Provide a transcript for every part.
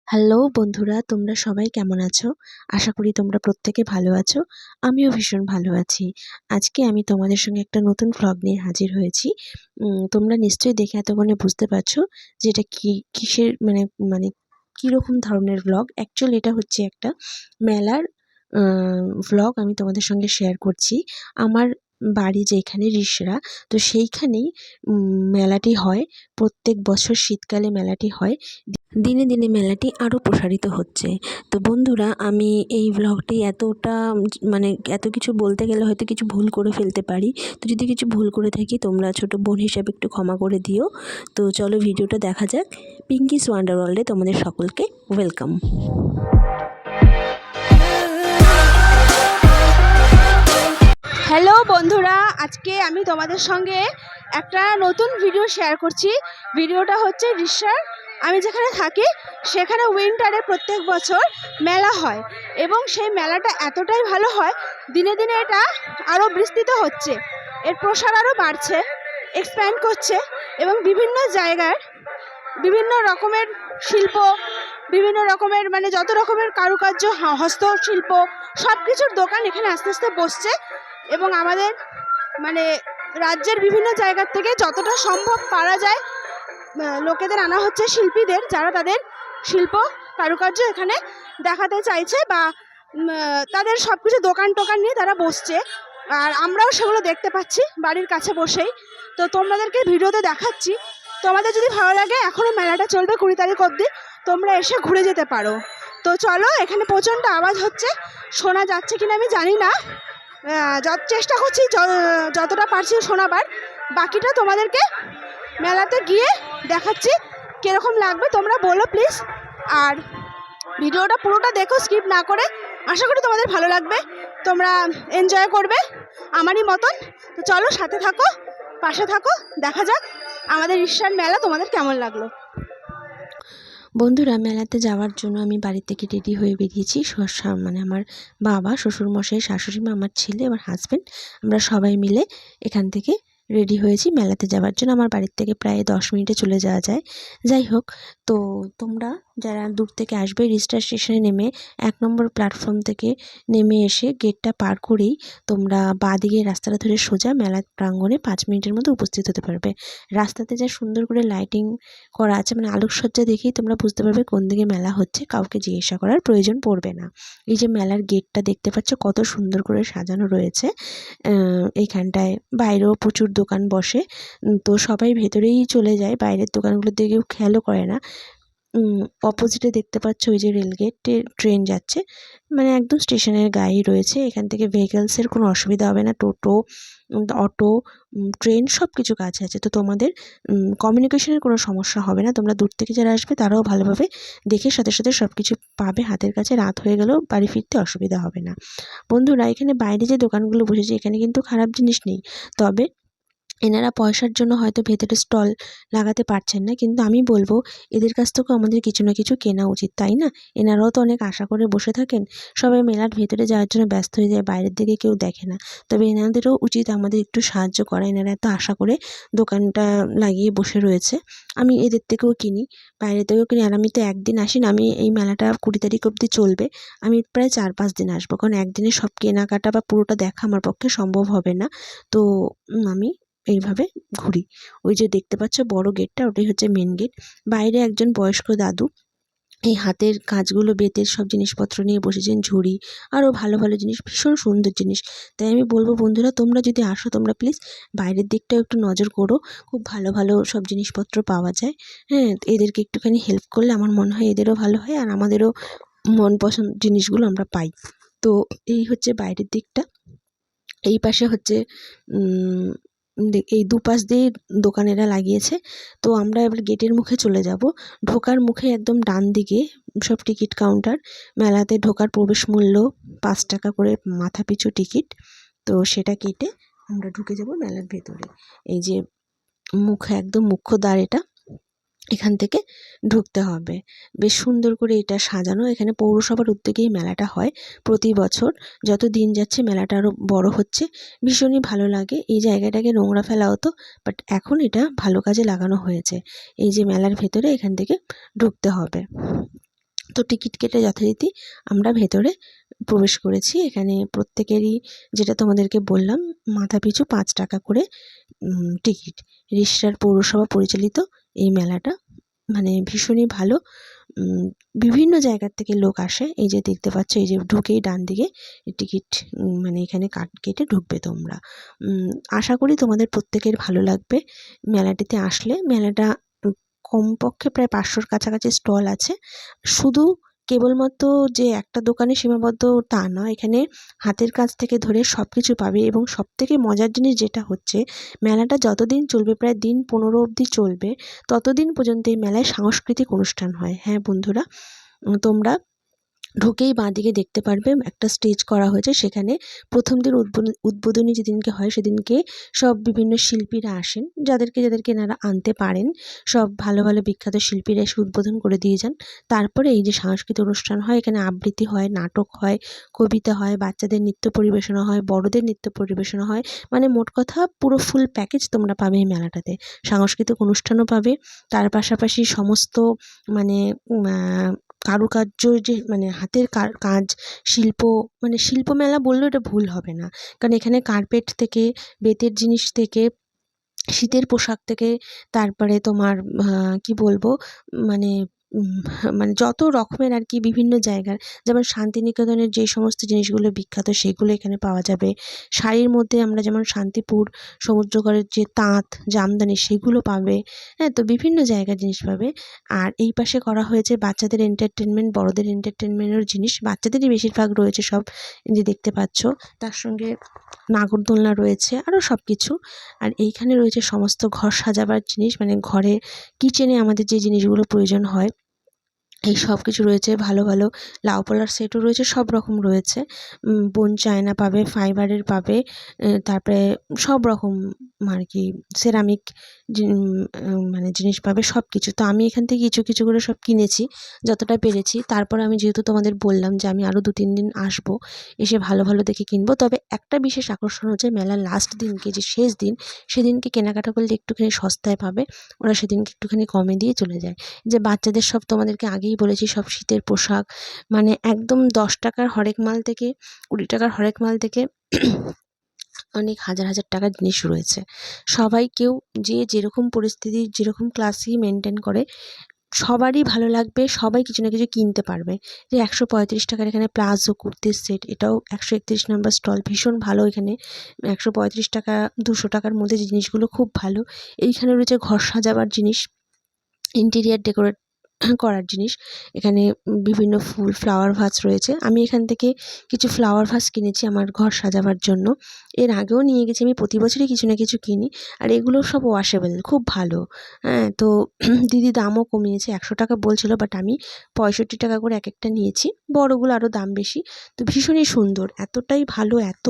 Hello বন্ধুরা, তোমরা সবাই কেমন আছো? আশা করি তোমরা প্রত্যেকে ভালো আছো। আমিও ভীষণ ভালো আছি। আজকে আমি তোমাদের সঙ্গে একটা নতুন ভ্লগ নিয়ে হাজির হয়েছি। তোমরা নিশ্চয়ই দেখে এতক্ষণে বুঝতে পারছো যে এটা কিসের মানে কীরকম ধরনের ভ্লগ। অ্যাকচুয়ালি এটা হচ্ছে একটা মেলার ভ্লগ আমি তোমাদের সঙ্গে শেয়ার করছি। আমার বাড়ি যেখানে রিষড়া, তো সেইখানেই মেলাটি হয়। প্রত্যেক বছর শীতকালে মেলাটি হয়। দিনে দিনে মেলাটি আরও প্রসারিত হচ্ছে। তো বন্ধুরা, আমি এই ভ্লগটি এতটা এত কিছু বলতে গেলে হয়তো কিছু ভুল করে ফেলতে পারি। তো যদি কিছু ভুল করে থাকি তোমরা ছোটো বোন হিসাবে একটু ক্ষমা করে দিও। তো চলো ভিডিওটা দেখা যাক। পিঙ্কিস ওয়ান্ডার ওয়ার্ল্ডে তোমাদের সকলকে ওয়েলকাম। হ্যালো বন্ধুরা, আজকে আমি তোমাদের সঙ্গে একটা নতুন ভিডিও শেয়ার করছি। ভিডিওটা হচ্ছে রিষড়ার, আমি যেখানে থাকি সেখানে উইন্টারে প্রত্যেক বছর মেলা হয় এবং সেই মেলাটা এতটাই ভালো হয়, দিনে দিনে এটা আরও বিস্তৃত হচ্ছে, এর প্রসার আরও বাড়ছে, এক্সপ্যান্ড করছে এবং বিভিন্ন জায়গার বিভিন্ন রকমের শিল্প, বিভিন্ন রকমের যত রকমের কারুকার্য, হস্তশিল্প, সব কিছুর দোকান এখানে আস্তে আস্তে বসছে এবং আমাদের রাজ্যের বিভিন্ন জায়গার থেকে যতটা সম্ভব পারা যায় লোকেদের আনা হচ্ছে, শিল্পীদের, যারা তাদের শিল্প কারুকার্য এখানে দেখাতে চাইছে বা তাদের সব কিছু দোকান টোকান নিয়ে তারা বসছে। আর আমরাও সেগুলো দেখতে পাচ্ছি বাড়ির কাছে বসেই। তো তোমাদেরকে ভিডিওতে দেখাচ্ছি। তোমাদের যদি ভালো লাগে, এখনও মেলাটা চলবে 20 তারিখ অবধি, তোমরা এসে ঘুরে যেতে পারো। তো চলো, এখানে প্রচণ্ড আওয়াজ হচ্ছে, শোনা যাচ্ছে কিনা আমি জানি না। চেষ্টা করছি যতটা পারছি শোনাবার, বাকিটা তোমাদেরকে মেলাতে গিয়ে দেখাচ্ছি। কীরকম লাগবে তোমরা বলো প্লিজ। আর ভিডিওটা পুরোটা দেখো, স্কিপ না করে। আশা করি তোমাদের ভালো লাগবে, তোমরা এনজয় করবে আমারই মতন। তো চলো, সাথে থাকো, পাশে থাকো, দেখা যাক আমাদের রিষড়ার মেলা তোমাদের কেমন লাগলো। বন্ধুরা, মেলাতে যাওয়ার জন্য আমি বাড়ি থেকে রেডি হয়ে বেরিয়েছি। আমার বাবা, শ্বশুরমশাই, শাশুড়ি মা, আমার ছেলে, আমার হাজব্যান্ড, আমরা সবাই মিলে এখান থেকে রেডি হয়েছি মেলাতে যাওয়ার জন্য। আমার বাড়ির থেকে প্রায় 10 মিনিটে চলে যাওয়া যায়। যাই হোক, তো তোমরা যারা দূর থেকে আসবে, রিষড়া স্টেশনে নেমে 1 নম্বর প্ল্যাটফর্ম থেকে নেমে এসে গেটটা পার করেই তোমরা বাঁদিকে রাস্তাটা ধরে সোজা মেলা প্রাঙ্গণে 5 মিনিটের মধ্যে উপস্থিত হতে পারবে। রাস্তাতে যা সুন্দর করে লাইটিং করা আছে, আলোকসজ্জা দেখেই তোমরা বুঝতে পারবে কোন দিকে মেলা হচ্ছে, কাউকে জিজ্ঞাসা করার প্রয়োজন পড়বে না। এই যে মেলার গেটটা দেখতে পাচ্ছ, কত সুন্দর করে সাজানো রয়েছে। এইখানটায় বাইরেও প্রচুর দোকান বসে, তো সবাই ভেতরেই চলে যায়, বাইরের দোকানগুলোর দিকে কেউ খেয়ালও করে না। অপোজিটে দেখতে পাচ্ছ ওই যে রেলগেটে ট্রেন যাচ্ছে, একদম স্টেশনের গায়েই রয়েছে। এখান থেকে ভেহিকলসের কোনো অসুবিধা হবে না। টোটো, অটো, ট্রেন সব কিছু কাছে আছে। তো তোমাদের কমিউনিকেশনের কোনো সমস্যা হবে না। তোমরা দূর থেকে যারা আসবে তারাও ভালোভাবে দেখে সাথে সাথে সব কিছু পাবে হাতের কাছে। রাত হয়ে গেলেও বাড়ি ফিরতে অসুবিধা হবে না। বন্ধুরা, এখানে বাইরে যে দোকানগুলো বসেছে, এখানে কিন্তু খারাপ জিনিস নেই, তবে এনারা পয়সার জন্য হয়তো ভেতরে স্টল লাগাতে পারছেন না, কিন্তু আমি বলবো এদের কাছ থেকেও আমাদের কিছু না কিছু কেনা উচিত, তাই না? এনারাও তো অনেক আশা করে বসে থাকেন। সবাই মেলার ভেতরে যাওয়ার জন্য ব্যস্ত হয়ে যায়, বাইরের দিকে কেউ দেখে না। তবে এনাদেরও উচিত আমাদের একটু সাহায্য করা। এনারা এত আশা করে দোকানটা লাগিয়ে বসে রয়েছে। আমি এদের থেকেও কিনি, বাইরে থেকেও কিনি। আর আমি তো একদিন আসি না, আমি এই মেলাটা 20 তারিখ অবধি চলবে। আমি প্রায় 4-5 দিন আসবো, কারণ একদিনে সব কেনাকাটা বা পুরোটা দেখা আমার পক্ষে সম্ভব হবে না। তো আমি এইভাবে ঘুরি। ওই যে দেখতে পাচ্ছ বড় গেটটা, ওটাই হচ্ছে মেন গেট। বাইরে একজন বয়স্ক দাদু এই হাতের কাজগুলো, বেতের সব জিনিসপত্র নিয়ে বসেছেন, ঝুড়ি, আরও ভালো ভালো জিনিস, ভীষণ সুন্দর জিনিস। তাই আমি বলবো বন্ধুরা, তোমরা যদি আসো, তোমরা প্লিজ বাইরের দিকটাও একটু নজর করো। খুব ভালো ভালো সব জিনিসপত্র পাওয়া যায়। হ্যাঁ, এদেরকে একটুখানি হেল্প করলে আমার মনে হয় এদেরও ভালো হয়, আর আমাদেরও মন পছন্দ জিনিসগুলো আমরা পাই। তো এই হচ্ছে বাইরের দিকটা। এই পাশে হচ্ছে এই দুপাশ দিয়ে দোকানেরা লাগিয়েছে। তো আমরা এবার গেটের মুখে চলে যাব। ঢোকার মুখে একদম ডান দিকে সব টিকিট কাউন্টার। মেলাতে ঢোকার প্রবেশ মূল্য 5 টাকা করে মাথাপিছু টিকিট। তো সেটা কেটে আমরা ঢুকে যাব মেলার ভেতরে। এই যে একদম মুখ্য দ্বার এটা, এখান থেকে ঢুকতে হবে। বেশ সুন্দর করে এটা সাজানো। এখানে পৌরসভার উদ্যোগেই মেলাটা হয় প্রতি বছর। যত দিন যাচ্ছে মেলাটা আরও বড় হচ্ছে, ভীষণই ভালো লাগে। এই জায়গাটাকে নোংরা ফেলা হতো, বাট এখন এটা ভালো কাজে লাগানো হয়েছে। এই যে মেলার ভেতরে এখান থেকে ঢুকতে হবে। তো টিকিট কেটে যথারীতি আমরা ভেতরে প্রবেশ করেছি। এখানে প্রত্যেকেরই, যেটা তোমাদেরকে বললাম, মাথাপিছু 5 টাকা করে টিকিট। রিষড়ার পৌরসভা পরিচালিত এই মেলাটা মানে ভীষণই ভালো। বিভিন্ন জায়গার থেকে লোক আসে। এই যে দেখতে পাচ্ছ, এই যে ঢুকেই ডান দিকে টিকিট মানে এখানে কেটে ঢুকবে তোমরা। আশা করি তোমাদের প্রত্যেকের ভালো লাগবে মেলাটিতে আসলে। মেলাটা কমপক্ষে প্রায় 500-র কাছাকাছি স্টল আছে। শুধু কেবলমাত্র যে একটা দোকানে সীমাবদ্ধ তা নয়, এখানে হাতের কাজ থেকে ধরে সব কিছু পাবে। এবং সবথেকে মজার জিনিস যেটা হচ্ছে, মেলাটা যতদিন চলবে, প্রায় দিন 15 অবধি চলবে, ততদিন পর্যন্ত এই মেলায় সাংস্কৃতিক অনুষ্ঠান হয়। হ্যাঁ বন্ধুরা, তোমরা ঢুকেই বাঁদিকে দেখতে পারবে একটা স্টেজ করা হয়েছে। সেখানে প্রথম দিন উদ্বোধনী যেদিনকে হয় সেদিনকে সব বিভিন্ন শিল্পীরা আসেন, যাদেরকে এনারা আনতে পারেন। সব ভালো ভালো বিখ্যাত শিল্পীরা এসে উদ্বোধন করে দিয়ে যান। তারপরে এই যে সাংস্কৃতিক অনুষ্ঠান হয়, এখানে আবৃত্তি হয়, নাটক হয়, কবিতা হয়, বাচ্চাদের নৃত্য পরিবেশনা হয়, বড়দের নৃত্য পরিবেশনা হয়। মানে মোট কথা পুরো ফুল প্যাকেজ তোমরা পাবে এই মেলাটাতে। সাংস্কৃতিক অনুষ্ঠানও পাবে, তার পাশাপাশি সমস্ত মানে কারুকার্য, যে মানে হাতের কাজ, শিল্প, মানে শিল্প মেলা বললেও এটা ভুল হবে না। কারণ এখানে কার্পেট থেকে, বেতের জিনিস থেকে, শীতের পোশাক থেকে, তারপরে তোমার কি বলবো, মানে মানে যত রকমের আর কি বিভিন্ন জায়গার, যেমন শান্তিনিকেতনের যে সমস্ত জিনিসগুলো বিখ্যাত সেগুলো এখানে পাওয়া যাবে। শাড়ির মধ্যে আমরা যেমন শান্তিপুর সমুদ্রকরের যে তাঁত, জামদানি, সেগুলো পাবে। হ্যাঁ, তো বিভিন্ন জায়গার জিনিস পাবে। আর এই পাশে করা হয়েছে বাচ্চাদের এন্টারটেনমেন্ট, বড়দের এন্টারটেনমেন্টের জিনিস। বাচ্চাদেরই বেশিরভাগ রয়েছে সব, যে দেখতে পাচ্ছ। তার সঙ্গে নাগরদোলনা রয়েছে, আরও সব কিছু। আর এইখানে রয়েছে সমস্ত ঘর সাজাবার জিনিস, মানে ঘরে কিচেনে আমাদের যে জিনিসগুলো প্রয়োজন হয়, এই সব কিছু রয়েছে। ভালো ভালো লাউ পলার সেটও রয়েছে, সব রকম রয়েছে। বোন চায়না পাবে, ফাইবারের পাবে, তারপরে সব রকম আর কি সেরামিক মানে জিনিস পাবে, সব কিছু। তো আমি এখান থেকে কিছু কিছু করে সব কিনেছি যতটা পেরেছি। তারপর আমি যেহেতু তোমাদের বললাম যে আমি আরও 2-3 দিন আসবো, এসে ভালো ভালো দেখে কিনবো। তবে একটা বিশেষ আকর্ষণ হচ্ছে, মেলার লাস্ট দিনকে, যে শেষ দিন, সেদিনকে কেনাকাটা করলে একটুখানি সস্তায় পাবে। ওরা সেদিনকে একটুখানি কমে দিয়ে চলে যায়। যে বাচ্চাদের সব তোমাদেরকে আগেই বলেছি, সব শীতের পোশাক, মানে একদম 10 টাকার হরেক মাল থেকে, 20 টাকার হরেক মাল থেকে অনেক হাজার হাজার টাকার জিনিস রয়েছে। সবাই, কেউ যে যেরকম পরিস্থিতি, যেরকম ক্লাসই মেনটেন করে, সবারই ভালো লাগবে, সবাই কিছু না কিছু কিনতে পারবে। যে 135 টাকার এখানে প্লাজো কুর্তির সেট, এটাও 131 নম্বর স্টল, ভীষণ ভালো। এখানে 135 টাকা, 200 টাকার মধ্যে যে জিনিসগুলো খুব ভালো। এইখানে রয়েছে ঘর সাজাবার জিনিস, ইন্টেরিয়ার ডেকোরেট করার জিনিস। এখানে বিভিন্ন ফুল, ফ্লাওয়ার ভাস রয়েছে। আমি এখান থেকে কিছু ফ্লাওয়ার ভাস কিনেছি আমার ঘর সাজাবার জন্য। এর আগেও নিয়ে গেছি, আমি প্রতি বছরই কিছু না কিছু কিনি। আর এগুলো সব ওয়াশেবল, খুব ভালো। হ্যাঁ, তো দিদি দামও কমিয়েছে, 100 টাকা বলছিল, বাট আমি 65 টাকা করে এক একটা নিয়েছি। বড়গুলো আরও দাম বেশি। তো ভীষণই সুন্দর, এতটাই ভালো, এত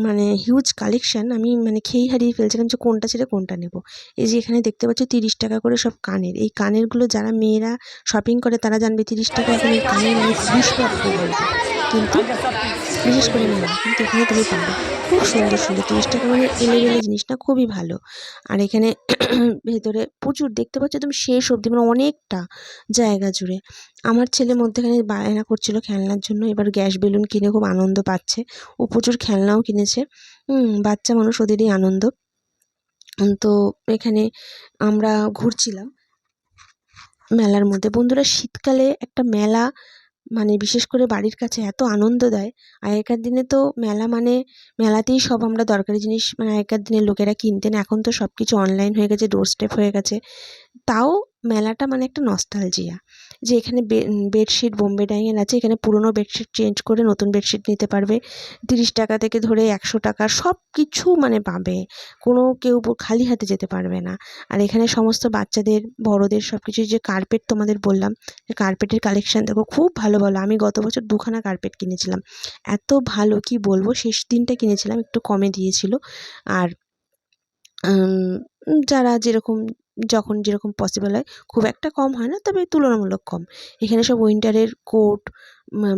মানে হিউজ কালেকশান, আমি মানে খেয়েই হারিয়ে ফেলছিলাম যে কোনটা ছেড়ে কোনটা নেব। এই যে এখানে দেখতে পাচ্ছ 30 টাকা করে সব কানের। এই কানেরগুলো যারা মেয়েরা শপিং করে তারা জানবে 30 টাকা এখন এই কানের মানে জিনিসপত্র বলতে। কিন্তু বিশেষ করে মেয়েরা, কিন্তু এখানে তুমি পাবে খুব সুন্দর সুন্দর 30 টাকা মানে এলেবেলে জিনিস না, খুবই ভালো। আর এখানে ভেতরে প্রচুর দেখতে পাচ্ছ তুমি শেষ অবধি, মানে অনেকটা জায়গা জুড়ে। আমার ছেলে মধ্যেখানে বায়না করছিল খেলনার জন্য, এবার গ্যাস বেলুন কিনে খুব আনন্দ পাচ্ছে। ও প্রচুর খেলনাও কিনেছে। বাচ্চা মানুষ, ওদেরই আনন্দ। তো এখানে আমরা ঘুরছিলাম মেলার মধ্যে। বন্ধুরা, শীতকালে একটা মেলা মানে বিশেষ করে বাড়ির কাছে এত আনন্দ দেয়। আগেকার দিনে তো মেলা মানে মেলাতেই সব আমরা দরকারি জিনিস, মানে আগেকার দিনের লোকেরা কিনতেন। এখন তো সব কিছু অনলাইন হয়ে গেছে, ডোর স্টেপ হয়ে গেছে। তাও মেলাটা মানে একটা নস্টালজিয়া। যে এখানে বেডশিট বোম্বে ডাইংয়ের আছে, এখানে পুরনো বেডশিট চেঞ্জ করে নতুন বেডশিট নিতে পারবে। 30 টাকা থেকে ধরে 100 টাকা সব কিছু মানে পাবে। কোনো কেউ খালি হাতে যেতে পারবে না। আর এখানে সমস্ত বাচ্চাদের, বড়দের সব কিছু, যে কার্পেট তোমাদের বললাম, যে কার্পেটের কালেকশান দেখো খুব ভালো ভালো। আমি গত বছর 2খানা কার্পেট কিনেছিলাম, এত ভালো কি বলবো। শেষ দিনটা কিনেছিলাম, একটু কমে দিয়েছিল। আর যারা যেরকম, যখন যেরকম পসিবল হয়, খুব একটা কম হয় না, তবে তুলনামূলক কম। এখানে সব উইন্টারের কোট,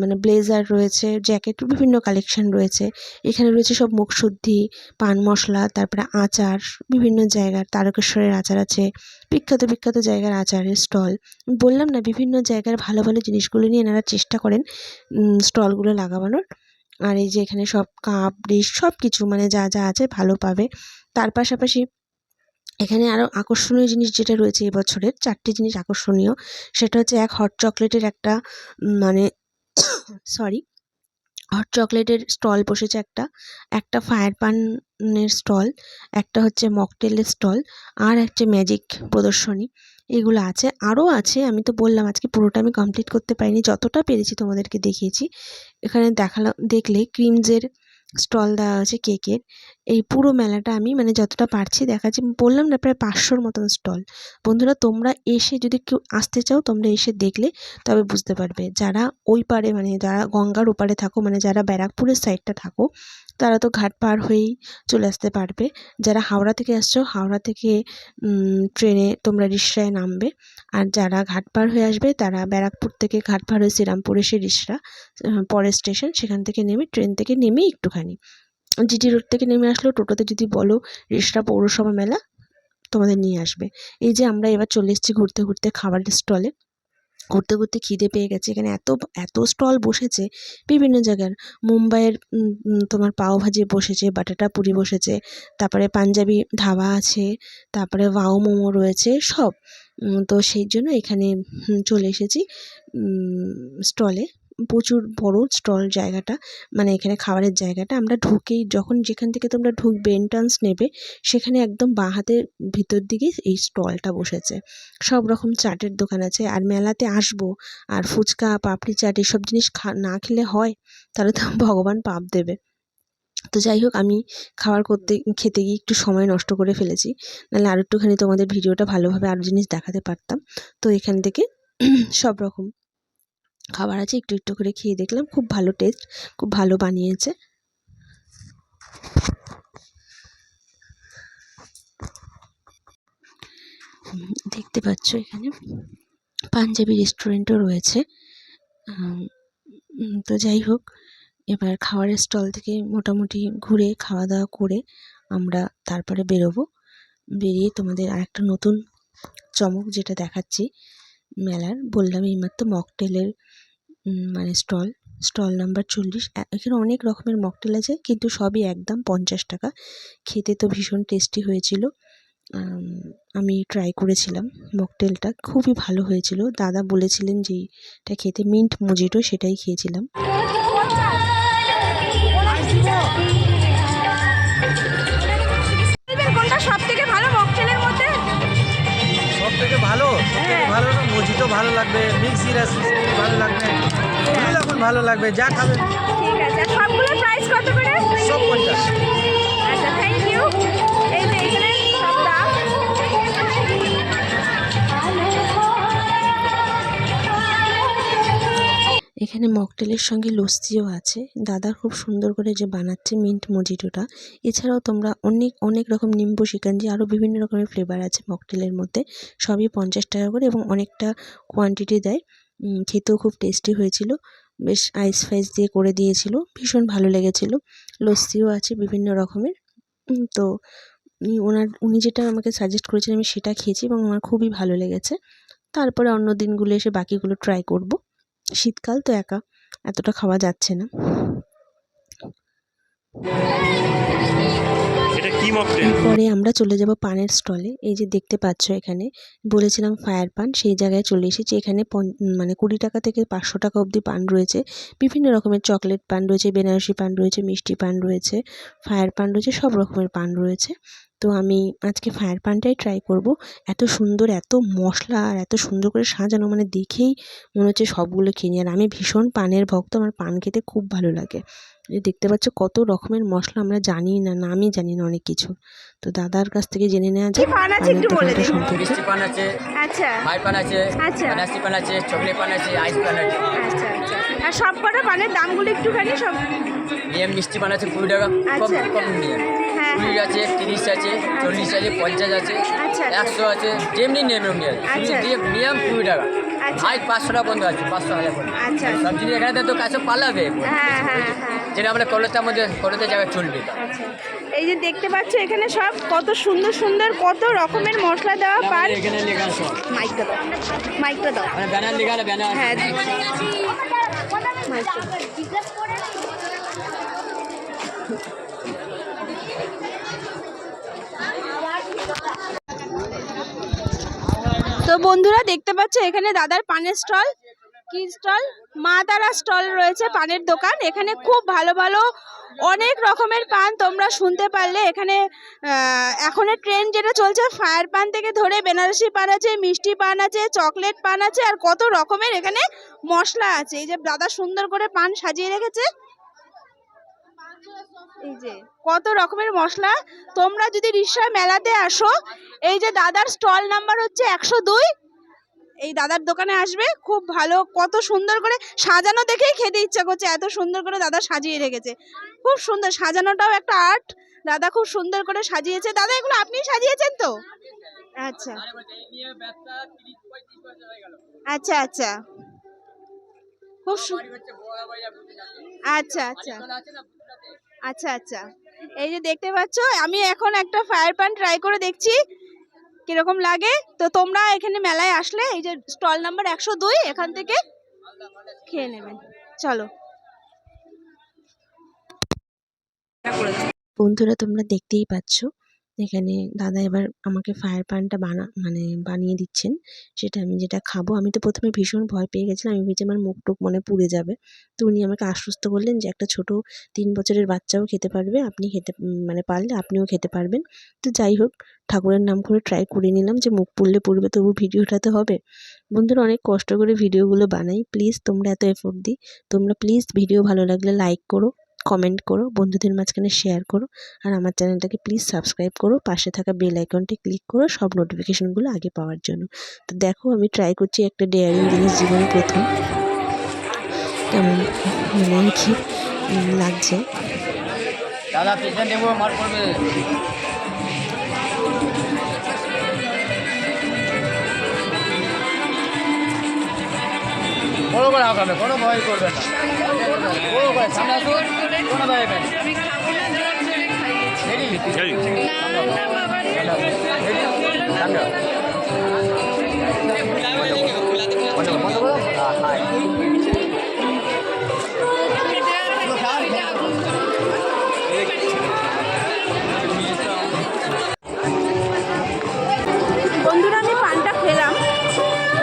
মানে ব্লেজার রয়েছে, জ্যাকেট, বিভিন্ন কালেকশন রয়েছে। এখানে রয়েছে সব মুখশুদ্ধি, পান মশলা, তারপরে আচার, বিভিন্ন জায়গার তারকেশ্বরের আচার আছে, বিখ্যাত বিখ্যাত জায়গার আচারের স্টল। বললাম না, বিভিন্ন জায়গার ভালো ভালো জিনিসগুলো নিয়ে এনারা চেষ্টা করেন স্টলগুলো লাগানোর। আর এই যে এখানে সব কাপ ডিশ সব কিছু মানে যা যা আছে ভালো পাবে। তার পাশাপাশি এখানে আরও আকর্ষণীয় জিনিস যেটা রয়েছে এবছরের 4টি জিনিস আকর্ষণীয়, সেটা হচ্ছে এক হট চকলেটের একটা মানে সরি হট চকলেটের স্টল বসেছে একটা ফায়ার পানের স্টল, একটা হচ্ছে মকটেলের স্টল, আর একটা ম্যাজিক প্রদর্শনী, এগুলো আছে। আরও আছে, আমি তো বললাম আজকে পুরোটা আমি কমপ্লিট করতে পারিনি, যতটা পেরেছি তোমাদেরকে দেখিয়েছি। এখানে দেখলে ক্রিমসের স্টল দেওয়া আছে কেকের। এই পুরো মেলাটা আমি মানে যতটা পারছি দেখাচ্ছি। বললাম না, প্রায় 500-র মতন স্টল। বন্ধুরা, তোমরা এসে যদি কেউ আসতে চাও, তোমরা এসে দেখলে তবে বুঝতে পারবে। যারা ওই পারে মানে যারা গঙ্গার ওপারে থাকো, মানে যারা ব্যারাকপুরের সাইডটা থাকো, তারা তো ঘাট পার হয়েই চলে আসতে পারবে। যারা হাওড়া থেকে আসছো, হাওড়া থেকে ট্রেনে তোমরা রিকশায় নামবে। আর যারা ঘাট পার হয়ে আসবে, তারা ব্যারাকপুর থেকে ঘাট পার হয়ে শ্রীরামপুর এসে রিকশা পরের স্টেশন, সেখান থেকে নেমে ট্রেন থেকে নেমে একটুখানি জিটি রোড থেকে নেমে আসলেও টোটোতে যদি বলো রিকশা পৌরসভা মেলা, তোমাদের নিয়ে আসবে। এই যে আমরা এবার চলে এসেছি ঘুরতে ঘুরতে খাবারের স্টলে। ঘুরতে ঘুরতে খিদে পেয়ে গেছে। এখানে এত এত স্টল বসেছে বিভিন্ন জায়গার। মুম্বাইয়ের তোমার পাওভাজি বসেছে, বাটাটা পুরি বসেছে, তারপরে পাঞ্জাবি ধাবা আছে, তারপরে ওয়াও মোমো রয়েছে সব। তো সেই জন্য এখানে চলে এসেছি স্টলে। প্রচুর বড় স্টল জায়গাটা, মানে এখানে খাবারের জায়গাটা। আমরা ঢুকেই যখন যেখান থেকে তোমরা ঢুকবে, এন্ট্রান্স নেবে, সেখানে একদম বাঁ হাতের ভিতর দিকে এই স্টলটা বসেছে। সব রকম চাটের দোকান আছে। আর মেলাতে আসবো আর ফুচকা, পাপড়ি চাট এসব জিনিস না খেলে হয়? তাহলে তো ভগবান পাপ দেবে। তো যাই হোক, আমি খেতে গিয়ে একটু সময় নষ্ট করে ফেলেছি, নাহলে আর একটুখানি তোমাদের ভিডিওটা ভালোভাবে আরও জিনিস দেখাতে পারতাম। তো এখান থেকে সব রকম খাবার আছে, একটু একটু করে খেয়ে দেখলাম। খুব ভালো টেস্ট, খুব ভালো বানিয়েছে। দেখতে পাচ্ছ এখানে পাঞ্জাবি রেস্টুরেন্টও রয়েছে। তো যাই হোক, এবার খাবারের স্টল থেকে মোটামুটি ঘুরে খাওয়া দাওয়া করে আমরা তারপরে বেরোবো। বেরিয়ে তোমাদের আরেকটা নতুন চমক যেটা দেখাচ্ছি মেলার, বললাম এইমাত্র মকটেলের মানে স্টল নাম্বার 40। এখানে অনেক রকমের মকটেল আছে, কিন্তু সবই একদম 50 টাকা। খেতে তো ভীষণ টেস্টি হয়েছিল। আমি ট্রাই করেছিলাম মকটেলটা, খুবই ভালো হয়েছিল। দাদা বলেছিলেন যে এটা খেতে, মিন্ট মজিটো, সেটাই খেয়েছিলাম। কোনটা সবথেকে ভালো মকটেলের মধ্যে? সবথেকে ভালো না মজিটো ভালো লাগবে, মিক্স জিরাস ভালো লাগবে, দুই রকম ভালো লাগবে, যা খাবে। ঠিক আছে। সবগুলোর প্রাইস কত করে? সব 50। আচ্ছা, থ্যাংক ইউ। এই যে এখানে সব দাম। এখানে মকটেলের সঙ্গে লস্যিও আছে। দাদা খুব সুন্দর করে যে বানাচ্ছে মিন্ট মজিটোটা। এছাড়াও তোমরা অনেক অনেক রকম নিম্বু শিকাঞ্জি, আরও বিভিন্ন রকমের ফ্লেভার আছে মকটেলের মধ্যে। সবই 50 টাকা করে এবং অনেকটা কোয়ান্টিটি দেয়। খেতেও খুব টেস্টি হয়েছিল। বেশ আইস ফাইস দিয়ে করে দিয়েছিল, ভীষণ ভালো লেগেছিল। লস্যিও আছে বিভিন্ন রকমের। তো উনি যেটা আমাকে সাজেস্ট করেছিলেন আমি সেটা খেয়েছি এবং আমার খুবই ভালো লেগেছে। তারপরে অন্য দিনগুলো এসে বাকিগুলো ট্রাই করব। শীতকাল তো একা এতটা খাওয়া যাচ্ছে না। এটা কি মকটেল? পরে আমরা চলে যাব পানের স্টলে। এই যে দেখতে পাচ্ছ এখানে বলেছিলাম ফায়ার পান, সেই জায়গায় চলে এসেছি। এখানে মানে 20 টাকা থেকে 500 টাকা অবধি পান রয়েছে। বিভিন্ন রকমের চকলেট পান রয়েছে, বেনারসি পান রয়েছে, মিষ্টি পান রয়েছে, ফায়ার পান রয়েছে, সব রকমের পান রয়েছে। তো আমি আজকে ফায়ার পানটাই ট্রাই করব। এত সুন্দর, এত মশলা আর এত সুন্দর করে সাজানো, মানে দেখেই মনে হচ্ছে সবগুলো কিনি। আর আমি ভীষণ পানের ভক্ত, আমার পান খেতে খুব ভালো লাগে। দেখতে পাচ্ছ কত রকমের মশলা, আমরা জানি না, নামই জানি না অনেক কিছু। তো দাদার কাছ থেকে জেনে নেওয়া যায় পান আছে একটু বলে দিন। মিষ্টি পান আছে, আচ্ছা মাই পান আছে, আচ্ছা বেনারসি পান আছে, চকলেট পান আছে, আইস পান আছে। আচ্ছা আচ্ছা। আর সব কটা পানের দামগুলো একটুখানি সব। নিয়ম মিষ্টি পান আছে 20 টাকা, কম আচ্ছা। কম নিয়ম। হ্যাঁ 20 আছে, 30 আছে, 40 আছে, 50 আছে, আচ্ছা, আচ্ছা। 100 আছে, যেমনি নিয়ম নিয়ম আচ্ছা। নিয়ম 20 টাকা। আচ্ছা। হাই 500 টাকা বন্ধ আছে, 500 হাজার করে। আচ্ছা আচ্ছা। সব জিনিস এখানে তো কাছে পালাবে, হ্যাঁ হ্যাঁ হ্যাঁ। যেটা আমরা কলেজটার মধ্যে কলেজের জায়গায় চলবে। আচ্ছা, এই যে দেখতে পাচ্ছ এখানে সব কত সুন্দর সুন্দর কত রকমের মশলা দেওয়া পান। এখানে লেখা আছে সব। মাইকটা দাও, মাইকটা দাও। মানে ব্যানার লেখা আছে, ব্যানার। হ্যাঁ মাইকটা দাও। তো বন্ধুরা দেখতে পাচ্ছ এখানে দাদার পানের স্টল, কি স্টল, মা তারা স্টল রয়েছে, পানের দোকান। এখানে খুব ভালো ভালো অনেক রকমের পান তোমরা শুনতে পারলে। এখানে এখনের ট্রেন্ড যেটা চলছে, ফায়ার পান থেকে ধরে বেনারসি পান আছে, মিষ্টি পান আছে, চকলেট পান আছে, আর কত রকমের এখানে মশলা আছে। এই যে দাদা সুন্দর করে পান সাজিয়ে রেখেছে, এই যে কত রকমের মশলা। তোমরা যদি রিসা মেলাতে আসো, এই যে দাদার স্টল নাম্বার হচ্ছে 102, এই দাদার দোকানে আসবে। খুব ভালো, কত সুন্দর করে সাজানো দেখেই খেতে ইচ্ছা করছে, এত সুন্দর করে দাদা সাজিয়ে রেখেছে। খুব সুন্দর সাজানোটাও একটা আর্ট, দাদা খুব সুন্দর করে সাজিয়েছে। দাদা এগুলো আপনি সাজিয়েছেন তো? আচ্ছা আচ্ছা আচ্ছা, খুব আচ্ছা আচ্ছা আচ্ছা আচ্ছা। এই যে দেখতে পাচ্ছ আমি এখন একটা ফায়ার পান ট্রাই করে দেখছি কিরকম লাগে। তো তোমরা এখানে মেলায় আসলে এই যে স্টল নাম্বার 102, এখান থেকে খেয়ে নেবেন। চলো বন্ধুরা তোমরা দেখতেই পাচ্ছ এখানে দাদা এবার আমাকে ফায়ার পানটা বানিয়ে দিচ্ছেন। সেটা আমি যেটা খাবো। আমি তো প্রথমে ভীষণ ভয় পেয়ে গেছিলাম, আমি ভেবেছি আমার মুখ টুক পুড়ে যাবে। তো উনি আমাকে আশ্বস্ত করলেন যে একটা ছোট 3 বছরের বাচ্চাও খেতে পারবে, আপনি খেতে পারলে আপনিও খেতে পারবেন। তো যাই হোক, ঠাকুরের নাম করে ট্রাই করে নিলাম, যে মুখ পুড়লে পুড়বে, তবু ভিডিওটা তো হবে। বন্ধুরা অনেক কষ্ট করে ভিডিওগুলো বানাই, প্লিজ তোমরা এত এফোর্ট দিই, তোমরা প্লিজ ভিডিও ভালো লাগলে লাইক করো, কমেন্ট করো, বন্ধুদের মাঝখানে শেয়ার করো, আর আমার চ্যানেলটাকে প্লিজ সাবস্ক্রাইব করো, পাশে থাকা বেল আইকনটি ক্লিক করো সব নোটিফিকেশনগুলো আগে পাওয়ার জন্য। তো দেখো আমি ট্রাই করছি একটা ডেয়ারিং জিনিস, জীবনে প্রথম। কেমন আর কি লাগছে। দাদা পিছনে দেবো, মার পড়বে। বড় করে আঁকাবে, কোনো ভয় করবে না। বড় করে সামনে আসুন, কোনো ভয় পাবে না। বন্ধুরা আমি পানটা খেলাম,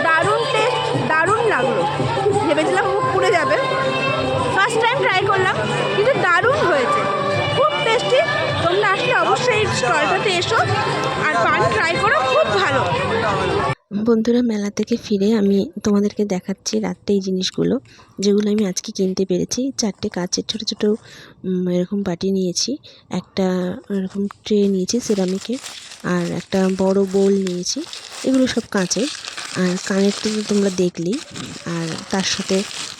দারুণ টেস্ট, দারুণ লাগলো। ভেবেছিলাম মুখ পুড়ে যাবে, ফার্স্ট টাইম ট্রাই করলাম, কিন্তু দারুণ হয়েছে, খুব টেস্টি। তোমরা আসলে অবশ্যই এই স্টলটাতে এসো আর পান ট্রাই করো, খুব ভালো। বন্ধুরা মেলা থেকে ফিরে আমি তোমাদেরকে দেখাচ্ছি রাত্রে এই জিনিসগুলো, যেগুলো আমি আজকে কিনতে পেরেছি। 4টে কাচের ছোটো ছোটো এরকম বাটি নিয়েছি, একটা এরকম ট্রে নিয়েছি সিরামিকের, আর একটা বড় বোল নিয়েছি। এগুলো সব কাঁচের। আর কানের তো তোমরা দেখলেই, আর তার সাথে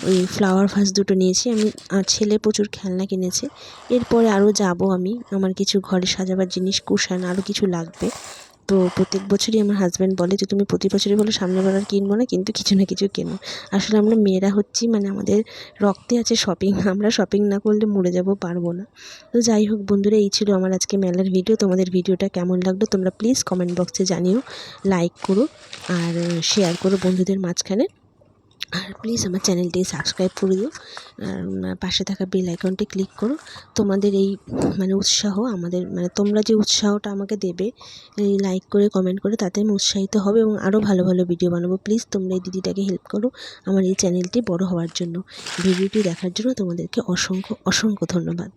ওই ফ্লাওয়ার ভাস 2টো নিয়েছি আমি। আর ছেলে প্রচুর খেলনা কিনেছে। এরপরে আরও যাব আমি, আমার কিছু ঘরে সাজাবার জিনিস, কুশন, আরও কিছু লাগবে। তো প্রত্যেক বছরই আমার হাজব্যান্ড বলে যে তুমি প্রতি বছরই বলো সামনের বার আর কিনবো না, কিন্তু কিছু না কিছু কেনো। আসলে আমরা মেয়েরা হচ্ছি, আমাদের রক্তে আছে শপিং, আমরা শপিং না করলে মরে যাব, পারবো না। তো যাই হোক বন্ধুরা, এই ছিল আমার আজকে মেলার ভিডিও। তোমাদের ভিডিওটা কেমন লাগলো তোমরা প্লিজ কমেন্ট বক্সে জানিও, লাইক করো আর শেয়ার করো বন্ধুদের মাঝখানে। আর প্লিজ আমার চ্যানেলটি সাবস্ক্রাইব করে দিও, আর পাশে থাকা বেল আইকনটি ক্লিক করো। তোমাদের এই উৎসাহ আমাদের, তোমরা যে উৎসাহটা আমাকে দেবে এই লাইক করে কমেন্ট করে, তাতে আমি উৎসাহিত হবে এবং আরও ভালো ভালো ভিডিও বানাবো। প্লিজ তোমরা এই দিদিটাকে হেল্প করো আমার এই চ্যানেলটি বড় হওয়ার জন্য। ভিডিওটি দেখার জন্য তোমাদেরকে অসংখ্য অসংখ্য ধন্যবাদ।